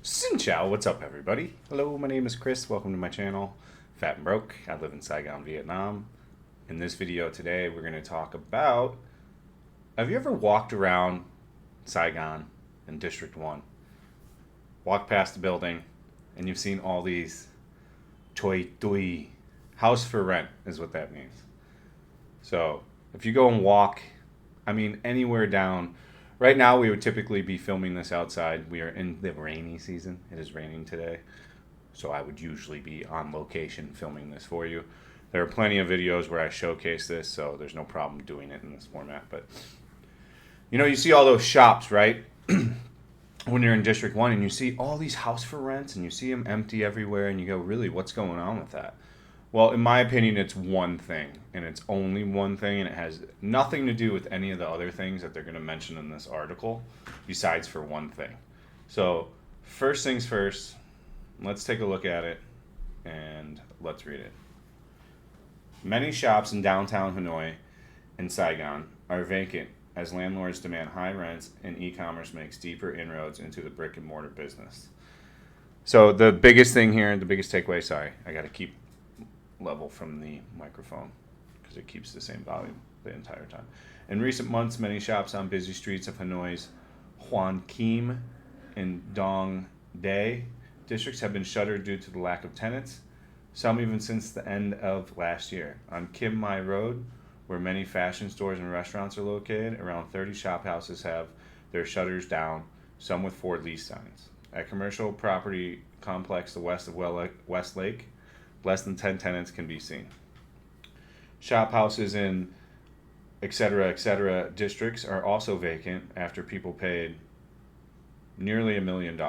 Xin chao, what's up everybody? Hello, my name is Chris. Welcome to my channel, Fat and Broke. I live in Saigon, Vietnam. In this video today, we're going to talk about, have you ever walked around Saigon in District 1? Walked past the building and you've seen all these toi tui, house for rent is what that means. So if you go and walk, anywhere down. Right now, we would typically be filming this outside. We are in the rainy season. It is raining today. So I would usually be on location filming this for you. There are plenty of videos where I showcase this, so there's no problem doing it in this format. But, you see all those shops, right? When you're in District 1 and you see all these house for rents and you see them empty everywhere and you go, really, what's going on with that? Well, in my opinion, it's one thing, and it's only one thing, and it has nothing to do with any of the other things that they're going to mention in this article, besides for one thing. So, first things first, let's take a look at it, and let's read it. Many shops in downtown Hanoi and Saigon are vacant as landlords demand high rents and e-commerce makes deeper inroads into the brick and mortar business. So, the biggest thing here, the biggest takeaway, sorry, I got to keep level from the microphone because it keeps the same volume the entire time. In recent months, many shops on busy streets of Hanoi's Hoan Kiem and Dong Dae districts have been shuttered due to the lack of tenants, some even since the end of last year. On Kim Mai Road, where many fashion stores and restaurants are located, around 30 shop houses have their shutters down, some with 4 lease signs. At commercial property complex the west of West Lake, less than 10 tenants can be seen. Shop houses in etc. districts are also vacant after people paid nearly $1 million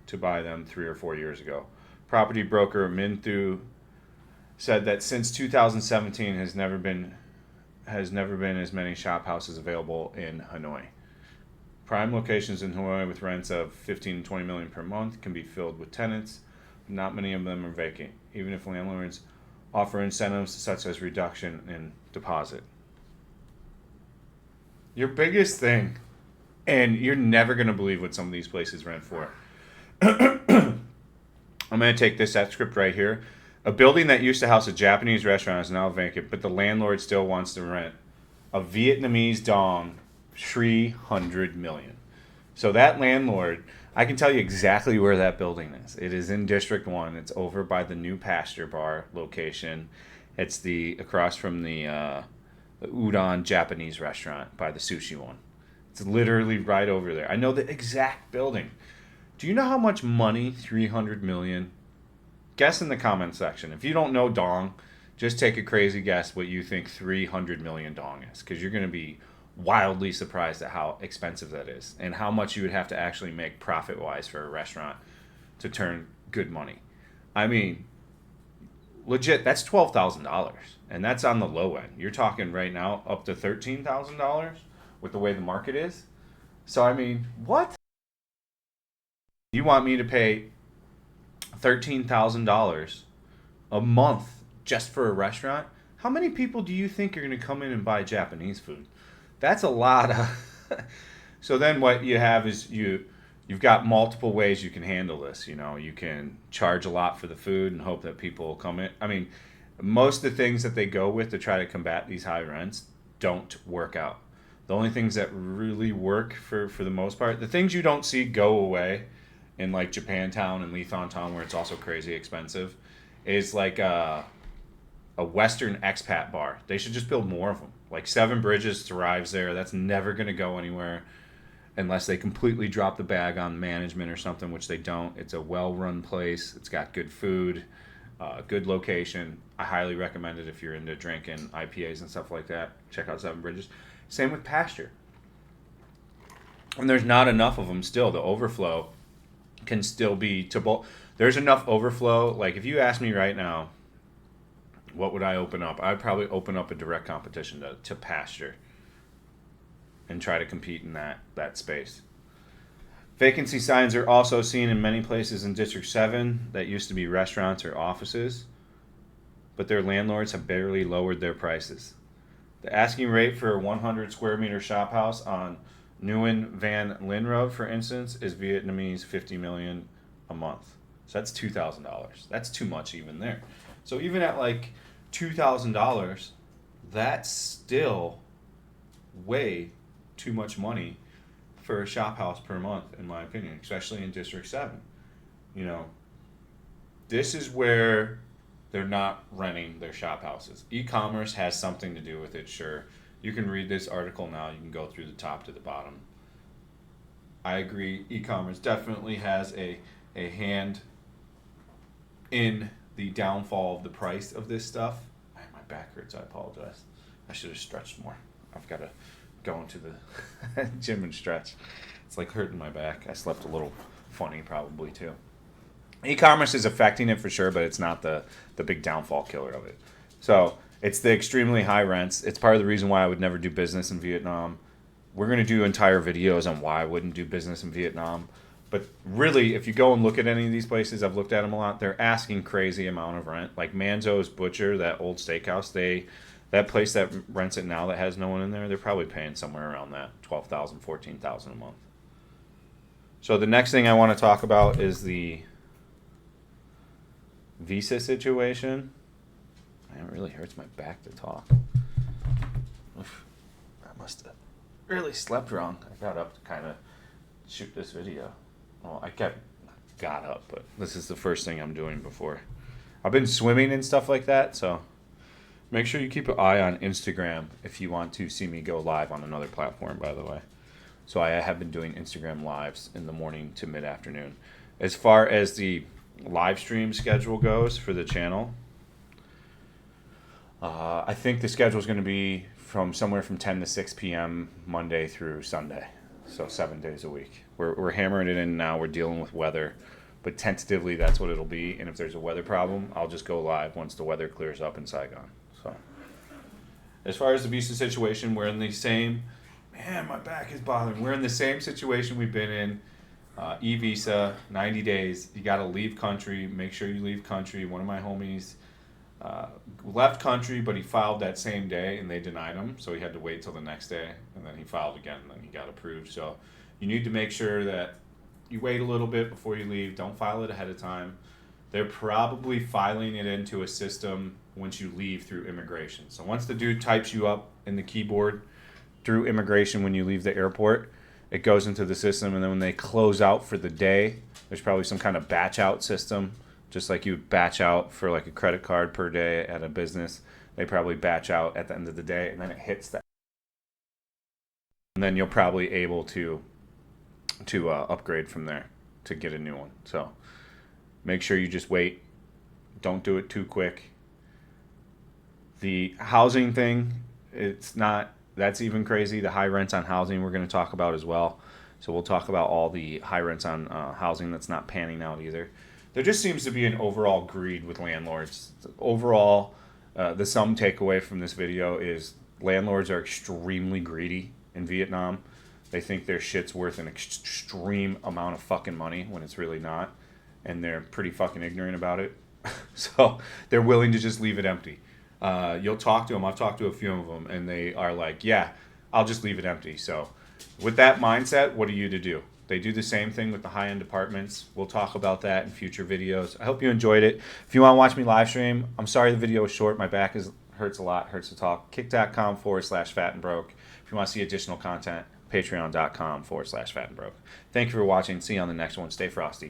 to buy them 3 or 4 years ago. Property broker Min Thu said that since 2017 has never been as many shop houses available in Hanoi. Prime locations in Hanoi with rents of 15 to 20 million per month can be filled with tenants. Not many of them are vacant, even if landlords offer incentives such as reduction in deposit. Your biggest thing, and you're never going to believe what some of these places rent for. I'm going to take this script right here. A building that used to house a Japanese restaurant is now vacant, but the landlord still wants to rent a Vietnamese dong 300 million. So that landlord, I can tell you exactly where that building is. It is in District 1. It's over by the new Pasture Bar location. It's across from the udon Japanese restaurant by the sushi one. It's literally right over there. I know the exact building. Do you know how much money 300 million? Guess in the comment section. If you don't know dong, just take a crazy guess what you think 300 million dong is, because you're going to be wildly surprised at how expensive that is and how much you would have to actually make profit wise for a restaurant to turn good money. Legit, that's $12,000, and that's on the low end. You're talking right now up to $13,000 with the way the market is. So what? You want me to pay $13,000 a month just for a restaurant? How many people do you think are going to come in and buy Japanese food? That's a lot of. So then what you have is you've got multiple ways you can handle this. You can charge a lot for the food and hope that people will come in. Most of the things that they go with to try to combat these high rents don't work out. The only things that really work for the most part, the things you don't see go away in like Japantown and Town, where it's also crazy expensive, is like a Western expat bar. They should just build more of them. Like Seven Bridges thrives there. That's never going to go anywhere unless they completely drop the bag on management or something, which they don't. It's a well-run place. It's got good food, good location. I highly recommend it if you're into drinking IPAs and stuff like that. Check out Seven Bridges. Same with Pasture. And there's not enough of them still. The overflow can still be there's enough overflow. Like if you ask me right now, what would I open up? I'd probably open up a direct competition to Pasture and try to compete in that space. Vacancy signs are also seen in many places in District 7 that used to be restaurants or offices, but their landlords have barely lowered their prices. The asking rate for a 100 square meter shop house on Nguyen Van Lin Road, for instance, is Vietnamese 50 million a month. So that's $2,000. That's too much even there. So even at like $2,000, that's still way too much money for a shop house per month, in my opinion, especially in District 7. You know, this is where they're not renting their shop houses. E-commerce has something to do with it, sure. You can read this article now. You can go through the top to the bottom. I agree. E-commerce definitely has a hand in the downfall of the price of this stuff. Man, my back hurts. I apologize. I should have stretched more. I've got to go into the gym and stretch. It's like hurting my back. I slept a little funny probably too. E-commerce is affecting it for sure, but it's not the big downfall killer of it. So it's the extremely high rents. It's part of the reason why I would never do business in Vietnam. We're going to do entire videos on why I wouldn't do business in Vietnam. But really, if you go and look at any of these places, I've looked at them a lot, they're asking crazy amount of rent. Like Manzo's Butcher, that old steakhouse, that place that rents it now that has no one in there, they're probably paying somewhere around that $12,000, $14,000 a month. So the next thing I want to talk about is the visa situation. Man, it really hurts my back to talk. Oof, I must have really slept wrong. I got up to kind of shoot this video. Well, got up, but this is the first thing I'm doing before. I've been swimming and stuff like that, so make sure you keep an eye on Instagram if you want to see me go live on another platform, by the way. So I have been doing Instagram lives in the morning to mid-afternoon. As far as the live stream schedule goes for the channel, I think the schedule is going to be from somewhere from 10 to 6 p.m. Monday through Sunday. So 7 days a week. We're hammering it in now. We're dealing with weather. But tentatively, that's what it'll be. And if there's a weather problem, I'll just go live once the weather clears up in Saigon. So as far as the visa situation, we're in the same... Man, my back is bothering. We're in the same situation we've been in. E-visa, 90 days. You got to leave country. Make sure you leave country. One of my homies left country, but he filed that same day, and they denied him. So he had to wait till the next day, and then he filed again, and then he got approved. So you need to make sure that you wait a little bit before you leave. Don't file it ahead of time. They're probably filing it into a system once you leave through immigration. So once the dude types you up in the keyboard through immigration when you leave the airport, it goes into the system, and then when they close out for the day, there's probably some kind of batch out system, just like you batch out for like a credit card per day at a business. They probably batch out at the end of the day, and then it hits that. And then you'll probably able to upgrade from there to get a new one. So make sure you just wait. Don't do it too quick. The housing thing, that's even crazy. The high rents on housing we're going to talk about as well. So we'll talk about all the high rents on housing that's not panning out either. There just seems to be an overall greed with landlords. Overall, the sum takeaway from this video is landlords are extremely greedy in Vietnam. They think their shit's worth an extreme amount of fucking money when it's really not. And they're pretty fucking ignorant about it. So they're willing to just leave it empty. You'll talk to them. I've talked to a few of them, and they are like, yeah, I'll just leave it empty. So with that mindset, what are you to do? They do the same thing with the high-end apartments. We'll talk about that in future videos. I hope you enjoyed it. If you want to watch me live stream, I'm sorry the video was short. My back hurts a lot, hurts to talk. Kick.com/fatandbroke. If you want to see additional content, patreon.com/fatandbroke. Thank you for watching. See you on the next one. Stay frosty.